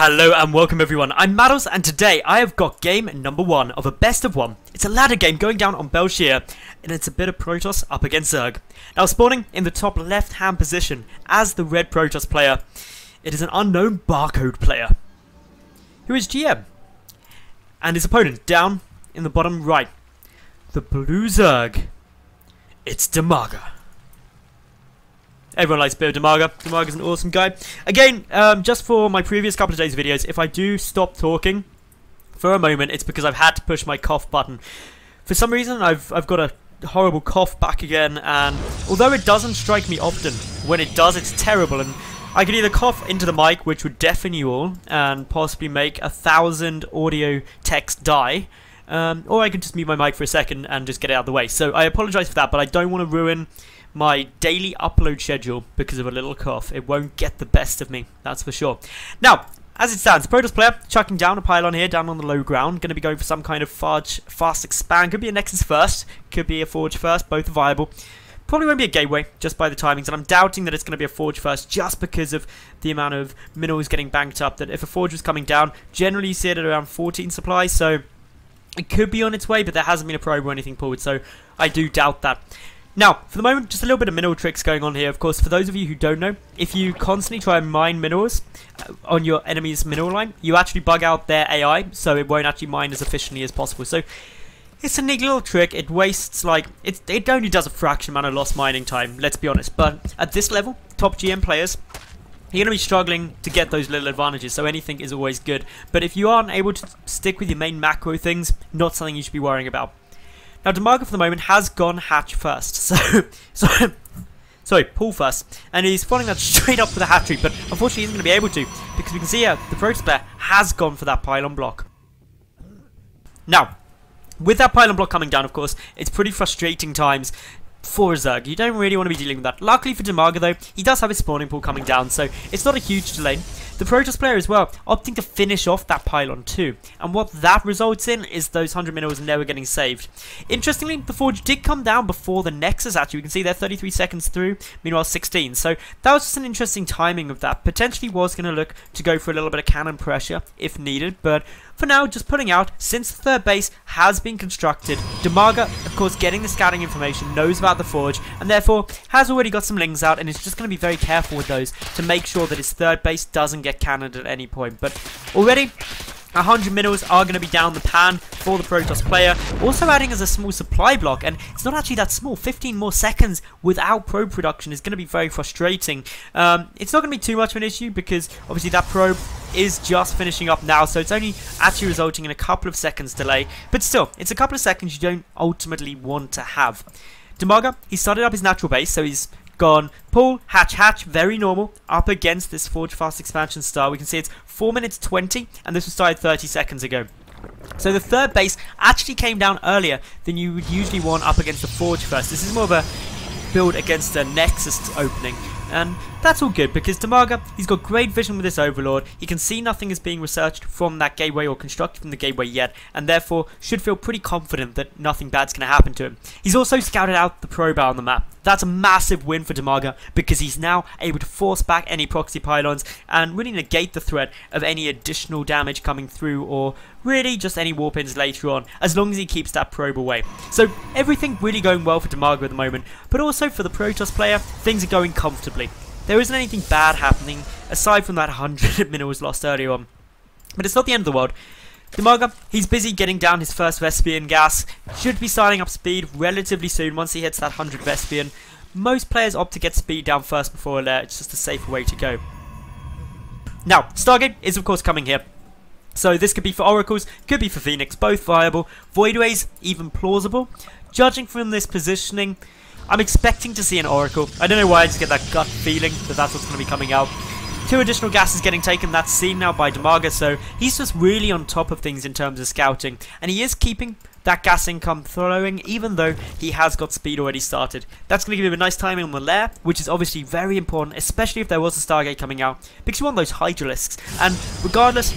Hello and welcome everyone, I'm Madals and today I have got game number 1 of a best of 1. It's a ladder game going down on Belshire and it's a bit of Protoss up against Zerg. Now spawning in the top left hand position as the red Protoss player, it is an unknown barcode player who is GM. And his opponent down in the bottom right, the blue Zerg, it's Dimaga. Everyone likes a bit of Dimaga. Dimaga's an awesome guy. Again, just for my previous couple of days videos, if I do stop talking for a moment, it's because I've had to push my cough button. For some reason, I've got a horrible cough back again, and although it doesn't strike me often, when it does, it's terrible. And I could either cough into the mic, which would deafen you all, and possibly make 1,000 audio text die, or I could just mute my mic for a second and just get it out of the way. So I apologise for that, but I don't want to ruin my daily upload schedule because of a little cough. It won't get the best of me, that's for sure. Now, as it stands, Protoss player chucking down a pylon here, down on the low ground. Going to be going for some kind of fast expand. Could be a Nexus first, could be a Forge first, both are viable. Probably won't be a gateway, just by the timings, and I'm doubting that it's going to be a Forge first, just because of the amount of minerals getting banked up, that if a Forge was coming down, generally you see it at around 14 supply, so it could be on its way, but there hasn't been a probe or anything pulled, so I do doubt that. Now, for the moment, just a little bit of mineral tricks going on here. Of course, for those of you who don't know, if you constantly try and mine minerals on your enemy's mineral line, you actually bug out their AI, so it won't actually mine as efficiently as possible. So, it's a neat little trick. It wastes, like, it only does a fraction amount of lost mining time, let's be honest. But at this level, top GM players, you're going to be struggling to get those little advantages, so anything is always good. But if you aren't able to stick with your main macro things, not something you should be worrying about. Now, Dimaga for the moment has gone hatch first, sorry, pull first, and he's following that straight up with a hatchery, but unfortunately he isn't going to be able to, because we can see here, the Protoss player has gone for that pylon block. Now, with that pylon block coming down, of course, it's pretty frustrating times for a Zerg. You don't really want to be dealing with that. Luckily for Dimaga though, he does have his spawning pool coming down, so it's not a huge delay. The Protoss player as well, opting to finish off that pylon too. And what that results in is those 100 minerals never getting saved. Interestingly, the Forge did come down before the Nexus actually. We can see they're 33 seconds through, meanwhile 16. So that was just an interesting timing of that. Potentially was going to look to go for a little bit of cannon pressure if needed, but for now, just putting out, since the third base has been constructed, Dimaga, of course, getting the scouting information, knows about the Forge, and therefore has already got some lings out, and is just going to be very careful with those to make sure that his third base doesn't get cannoned at any point. But already, 100 minerals are going to be down the pan for the Protoss player, also adding as a small supply block, and it's not actually that small. 15 more seconds without probe production is going to be very frustrating. It's not going to be too much of an issue because obviously that probe is just finishing up now, so it's only actually resulting in a couple of seconds delay, but still, it's a couple of seconds you don't ultimately want to have. Dimaga, he started up his natural base, so he's gone pull, hatch, very normal, up against this Forge fast expansion star. We can see it's 4 minutes 20, and this was started 30 seconds ago. So the third base actually came down earlier than you would usually want up against the Forge first. This is more of a build against a Nexus opening, and that's all good because Dimaga, he's got great vision with this Overlord. He can see nothing is being researched from that gateway or constructed from the gateway yet, and therefore should feel pretty confident that nothing bad's going to happen to him. He's also scouted out the probe out on the map. That's a massive win for Dimaga because he's now able to force back any proxy pylons and really negate the threat of any additional damage coming through, or really just any warp-ins later on, as long as he keeps that probe away. So everything really going well for Dimaga at the moment, but also for the Protoss player, things are going comfortably. There isn't anything bad happening aside from that 100 minerals lost earlier on, but it's not the end of the world. Dimaga, he's busy getting down his first Vespian gas, should be starting up speed relatively soon once he hits that 100 Vespian. Most players opt to get speed down first before Alert, it's just a safer way to go. Now, Stargate is of course coming here. So this could be for Oracles, could be for Phoenix, both viable. Voidways, even plausible. Judging from this positioning, I'm expecting to see an Oracle. I don't know why, I just get that gut feeling that that's what's going to be coming out. 2 additional gases getting taken, that's seen now by Dimaga, so he's just really on top of things in terms of scouting. And he is keeping that gas income flowing, even though he has got speed already started. That's going to give him a nice timing on the lair, which is obviously very important, especially if there was a Stargate coming out, because you want those Hydralisks. And regardless,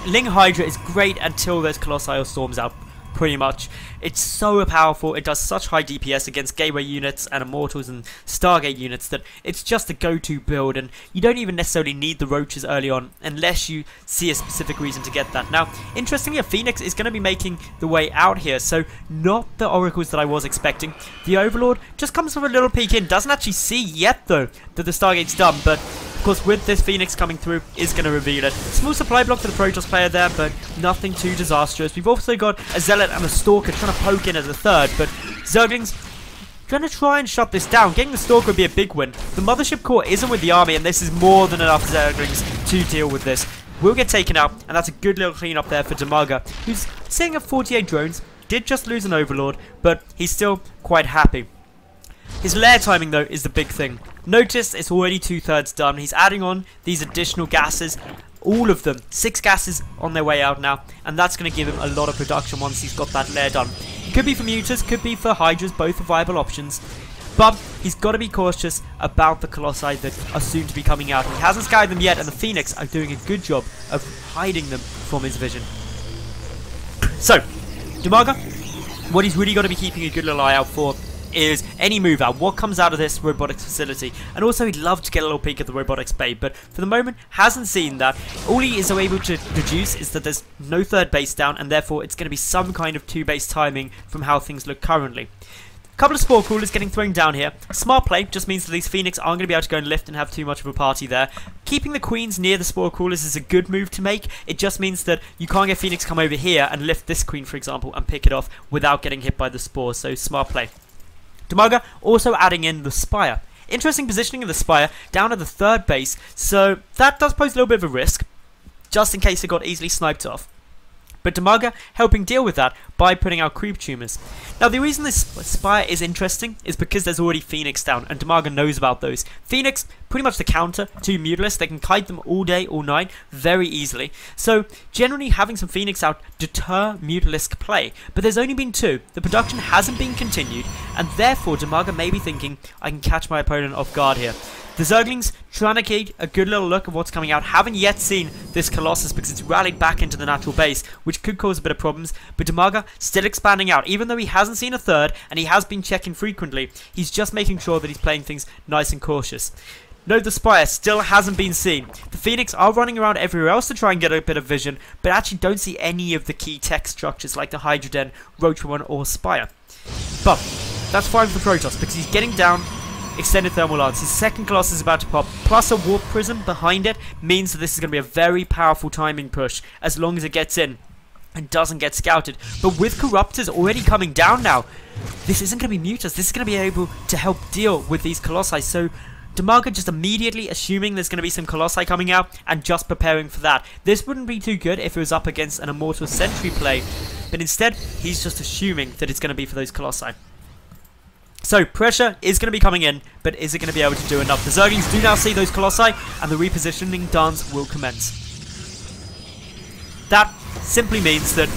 Ling Hydra is great until there's Colossi or Storms out. pretty much. It's so powerful, it does such high DPS against Gateway units and Immortals and Stargate units that it's just a go-to build, and you don't even necessarily need the Roaches early on unless you see a specific reason to get that. Now, interestingly, a Phoenix is going to be making the way out here, so not the Oracles that I was expecting. The Overlord just comes with a little peek in, doesn't actually see yet though that the Stargate's done, but of course with this Phoenix coming through is going to reveal it. Small supply block for the Protoss player there, but nothing too disastrous. We've also got a Zealot and a Stalker trying to poke in as a third, but Zerglings going to try and shut this down. Getting the Stalker would be a big win. The Mothership Core isn't with the army, and this is more than enough Zerglings to deal with this. Will get taken out, and that's a good little clean up there for Dimaga, who's sitting at 48 drones. Did just lose an Overlord, but he's still quite happy. His lair timing though is the big thing. Notice it's already 2/3 done. He's adding on these additional gases, all of them, 6 gases on their way out now, and that's going to give him a lot of production once he's got that lair done. Could be for Mutas, could be for Hydras, both are viable options, but he's got to be cautious about the Colossi that are soon to be coming out. He hasn't scouted them yet, and the Phoenix are doing a good job of hiding them from his vision. So, Dimaga, what he's really got to be keeping a good little eye out for is any move out, what comes out of this robotics facility, and also he'd love to get a little peek at the robotics bay, but for the moment hasn't seen that. All he is able to deduce is that there's no third base down, and therefore it's going to be some kind of 2-base timing from how things look currently. A couple of Spore Coolers getting thrown down here. Smart play just means that these Phoenix aren't going to be able to go and lift and have too much of a party there. Keeping the Queens near the Spore Coolers is a good move to make. It just means that you can't get Phoenix come over here and lift this Queen, for example, and pick it off without getting hit by the Spore, so smart play. Dimaga also adding in the Spire. Interesting positioning of the Spire down at the 3rd base, so that does pose a little bit of a risk, just in case it got easily sniped off. But Dimaga helping deal with that by putting out creep tumors. Now the reason this Spire is interesting is because there's already Phoenix down, and Dimaga knows about those. Phoenix, pretty much the counter to Mutalisk. They can kite them all day, all night, very easily. So generally having some Phoenix out deter Mutalisk play, but there's only been 2. The production hasn't been continued, and therefore Dimaga may be thinking, I can catch my opponent off guard here. The Zerglings trying to get a good little look at what's coming out. Haven't yet seen this Colossus because it's rallied back into the natural base, which could cause a bit of problems. But Dimaga still expanding out. Even though he hasn't seen a third and he has been checking frequently, he's just making sure that he's playing things nice and cautious. No, the Spire still hasn't been seen. The Phoenix are running around everywhere else to try and get a bit of vision, but actually don't see any of the key tech structures like the Hydra Den, Roach One, or Spire. But that's fine for Protoss because he's getting down. Extended Thermal Lance. His second Colossus is about to pop, plus a Warp Prism behind it means that this is going to be a very powerful timing push as long as it gets in and doesn't get scouted. But with Corruptors already coming down now, this isn't going to be Mutas. This is going to be able to help deal with these Colossi. So Dimaga just immediately assuming there's going to be some Colossi coming out and just preparing for that. This wouldn't be too good if it was up against an Immortal Sentry play, but instead he's just assuming that it's going to be for those Colossi. So, pressure is going to be coming in, but is it going to be able to do enough? The Zerglings do now see those Colossi, and the repositioning dance will commence. That simply means that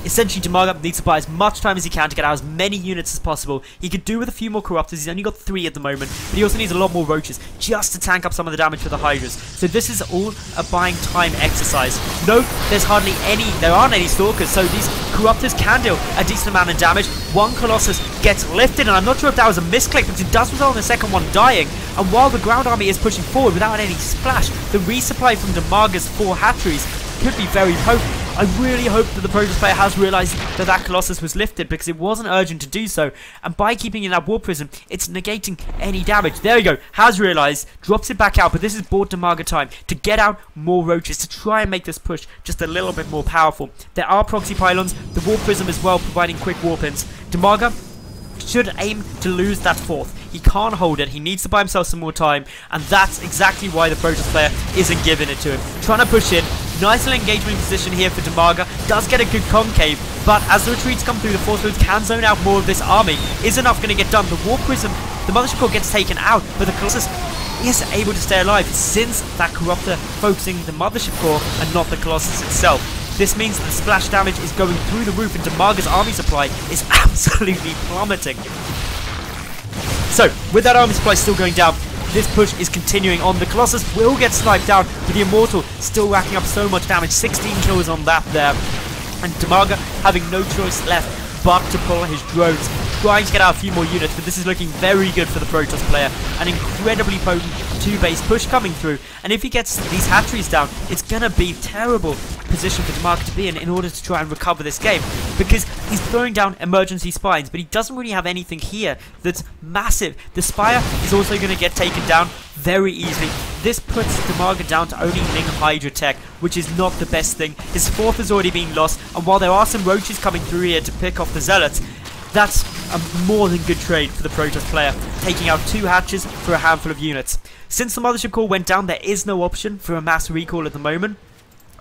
essentially Dimaga needs to buy as much time as he can to get out as many units as possible. He could do with a few more Corruptors. He's only got 3 at the moment, but he also needs a lot more Roaches just to tank up some of the damage for the Hydras. So this is all a buying time exercise. Note, there aren't any Stalkers, so these Corruptors can deal a decent amount of damage. One Colossus gets lifted, and I'm not sure if that was a misclick, because it does result in the second one dying. And while the ground army is pushing forward without any splash, the resupply from Dimaga's 4 hatcheries could be very potent. I really hope that the Protoss player has realised that that Colossus was lifted because it wasn't urgent to do so, and by keeping in that Warp Prism, it's negating any damage. There we go, has realised, drops it back out, but this has bought Dimaga time to get out more Roaches to try and make this push just a little bit more powerful. There are proxy pylons, the Warp Prism as well providing quick warp-ins. Dimaga should aim to lose that 4th. He can't hold it, he needs to buy himself some more time, and that's exactly why the Protoss player isn't giving it to him. Trying to push in, nice little engagement position here for Dimaga, does get a good concave, but as the retreats come through, the Force Lords can zone out more of this army. Is enough going to get done? The Warp Prism, the Mothership Core gets taken out, but the Colossus is able to stay alive since that Corruptor focusing the Mothership Core and not the Colossus itself. This means that the splash damage is going through the roof and Dimaga's army supply is absolutely plummeting. So, with that army supply still going down, this push is continuing on. The Colossus will get sniped down, but the Immortal still racking up so much damage. 16 kills on that there. And Dimaga having no choice left but to pull his drones, trying to get out a few more units, but this is looking very good for the Protoss player. An incredibly potent 2-base push coming through, and if he gets these hatcheries down, it's gonna be terrible position for Dimaga to be in order to try and recover this game, because he's throwing down emergency spines, but he doesn't really have anything here that's massive. The Spire is also going to get taken down very easily. This puts Dimaga down to only Ling Hydra tech, which is not the best thing. His 4th is already being lost, and while there are some roaches coming through here to pick off the Zealots, that's a more than good trade for the Protoss player, taking out 2 hatches for a handful of units. Since the Mothership core went down, there is no option for a mass recall at the moment.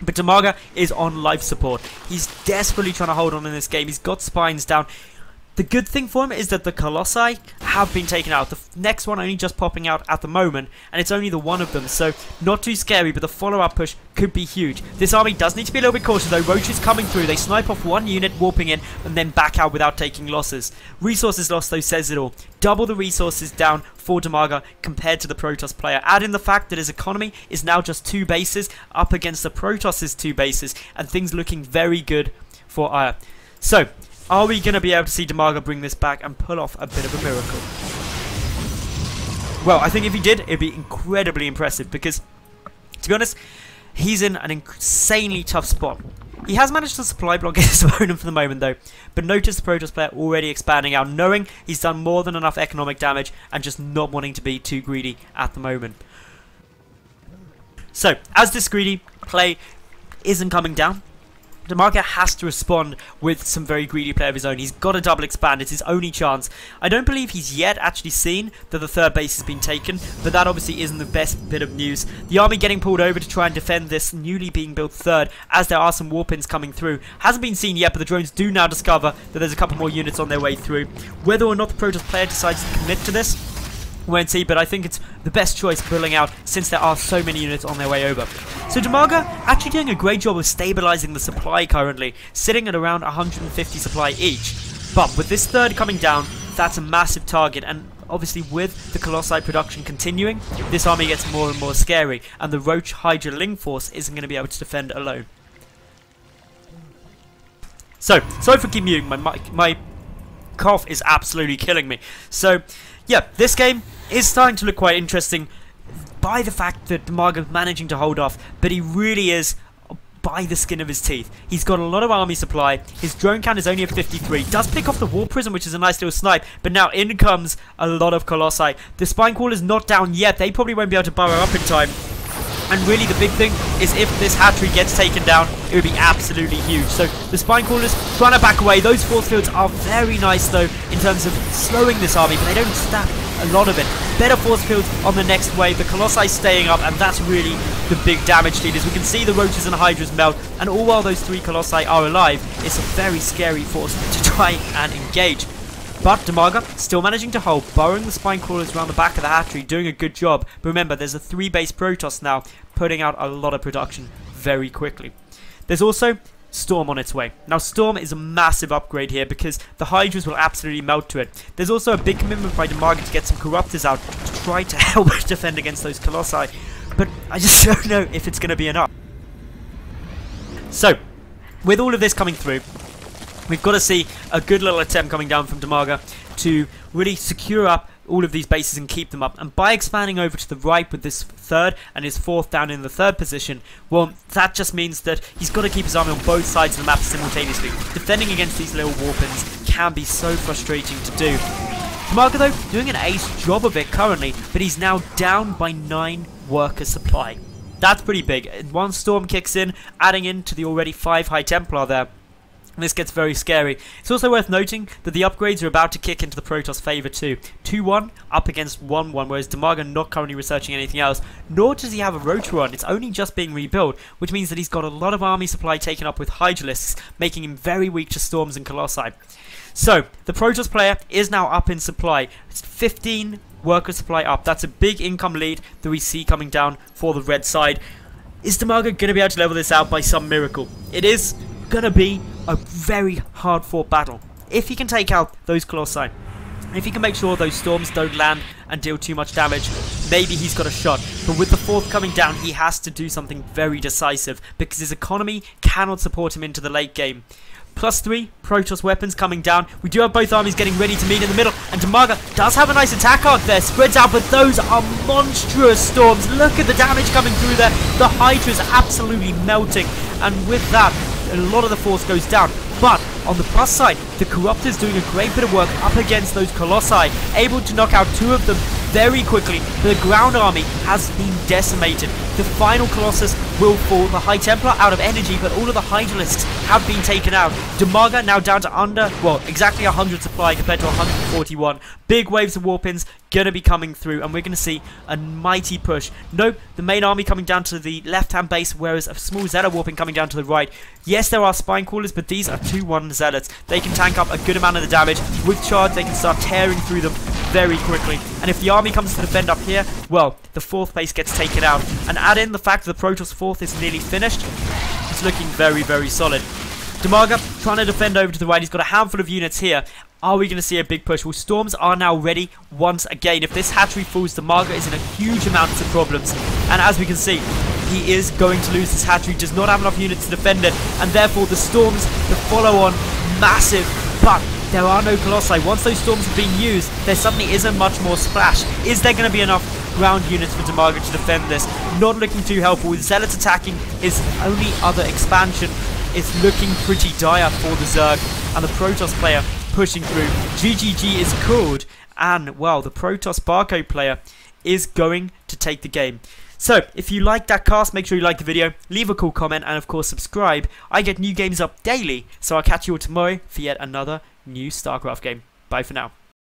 But Dimaga is on life support. He's desperately trying to hold on in this game. He's got spines down. The good thing for him is that the Colossi have been taken out. The next one only just popping out at the moment, and it's only the one of them, so not too scary, but the follow-up push could be huge. This army does need to be a little bit cautious though. Roaches coming through, they snipe off 1 unit, warping in, and then back out without taking losses. Resources lost though says it all. Double the resources down for Dimaga compared to the Protoss player. Add in the fact that his economy is now just 2 bases up against the Protoss's 2 bases, and things looking very good for Aya. So, are we going to be able to see Dimaga bring this back and pull off a bit of a miracle? Well, I think if he did, it'd be incredibly impressive because, to be honest, he's in an insanely tough spot. He has managed to supply block his opponent for the moment though, but notice the Protoss player already expanding out, knowing he's done more than enough economic damage and just not wanting to be too greedy at the moment. So, as this greedy play isn't coming down, Dimaga has to respond with some very greedy play of his own. He's got to double expand. It's his only chance. I don't believe he's yet actually seen that the 3rd base has been taken, but that obviously isn't the best bit of news. The army getting pulled over to try and defend this newly being built 3rd, as there are some warp-ins coming through. Hasn't been seen yet, but the drones do now discover that there's a couple more units on their way through. Whether or not the Protoss player decides to commit to this, won't see, but I think it's the best choice pulling out since there are so many units on their way over. So Dimaga actually doing a great job of stabilizing the supply currently, sitting at around 150 supply each. But with this 3rd coming down, that's a massive target, and obviously with the Colossi production continuing, this army gets more and more scary, and the Roach Hydra Ling force isn't going to be able to defend alone. So, sorry for keep muting, my cough is absolutely killing me. So, yeah, this game is starting to look quite interesting by the fact that Dimaga is managing to hold off, but he really is by the skin of his teeth. He's got a lot of army supply. His drone count is only at 53. Does pick off the War Prism, which is a nice little snipe, but now in comes a lot of Colossi. The Spine Crawler's not down yet. They probably won't be able to burrow up in time. And really the big thing is if this hatchery gets taken down, it would be absolutely huge. So the Spine Crawlers trying to back away. Those force fields are very nice though in terms of slowing this army, but they don't stack a lot of it. Better force fields on the next wave. The Colossi staying up, and that's really the big damage dealers. We can see the Roaches and Hydras melt, and all while those 3 Colossi are alive, it's a very scary force to try and engage. But Dimaga still managing to hold, burrowing the Spine Crawlers around the back of the hatchery, doing a good job. But remember, there's a 3-base Protoss now, putting out a lot of production very quickly. There's also Storm on its way. Now Storm is a massive upgrade here because the Hydras will absolutely melt to it. There's also a big commitment by Dimaga to get some Corruptors out to try to help defend against those Colossi. But I just don't know if it's going to be enough. So, with all of this coming through, we've got to see a good little attempt coming down from Dimaga to really secure up all of these bases and keep them up. And by expanding over to the right with this 3rd and his 4th down in the 3rd position, well, that just means that he's got to keep his army on both sides of the map simultaneously. Defending against these little warpins can be so frustrating to do. Dimaga though, doing an ace job of it currently, but he's now down by 9 worker supply. That's pretty big. One Storm kicks in, adding in to the already 5 High Templar there. And this gets very scary. It's also worth noting that the upgrades are about to kick into the Protoss favour too. 2-1 up against 1-1, whereas Dimaga not currently researching anything else, nor does he have a Rotoron. It's only just being rebuilt, which means that he's got a lot of army supply taken up with Hydralisks, making him very weak to Storms and Colossi. So, the Protoss player is now up in supply. It's 15 worker supply up. That's a big income lead that we see coming down for the red side. Is Dimaga going to be able to level this out by some miracle? It is going to be a very hard fought battle. If he can take out those Colossi, if he can make sure those Storms don't land and deal too much damage, maybe he's got a shot. But with the 4th coming down, he has to do something very decisive because his economy cannot support him into the late game. +3, Protoss weapons coming down. We do have both armies getting ready to meet in the middle. And Dimaga does have a nice attack arc there. Spreads out, but those are monstrous storms. Look at the damage coming through there. The Hydra is absolutely melting. And with that, a lot of the force goes down. But on the plus side, the Corruptor is doing a great bit of work up against those Colossi. Able to knock out 2 of them very quickly. The ground army has been decimated. The final Colossus will fall. The High Templar out of energy, but all of the Hydralisks have been taken out. Dimaga now down to under, well, exactly 100 supply compared to 141. Big waves of Warpins going to be coming through, and we're going to see a mighty push. Nope, the main army coming down to the left-hand base, whereas a small Zeta Warping coming down to the right. Yes, there are Spine Crawlers, but these are 2-1 Zealots. They can tank up a good amount of the damage. With charge, they can start tearing through them very quickly. And if the army comes to defend up here, well, the 4th base gets taken out. And add in the fact that the Protoss 4th is nearly finished, it's looking very, very solid. Dimaga trying to defend over to the right. He's got a handful of units here. Are we going to see a big push? Well, Storms are now ready once again. If this hatchery falls, Dimaga is in a huge amount of problems. And as we can see, he is going to lose this hatchery. Does not have enough units to defend it. And therefore, the Storms, the follow-on, massive. But there are no Colossi. Once those Storms have been used, there suddenly isn't much more splash. Is there going to be enough ground units for Dimaga to defend this? Not looking too helpful. With Zealots attacking, his only other expansion is looking pretty dire for the Zerg. And the Protoss player pushing through. GGG is called, and well, the Protoss Barcode player is going to take the game. So, if you like that cast, make sure you like the video, leave a cool comment, and of course subscribe. I get new games up daily, so I'll catch you all tomorrow for yet another new StarCraft game. Bye for now.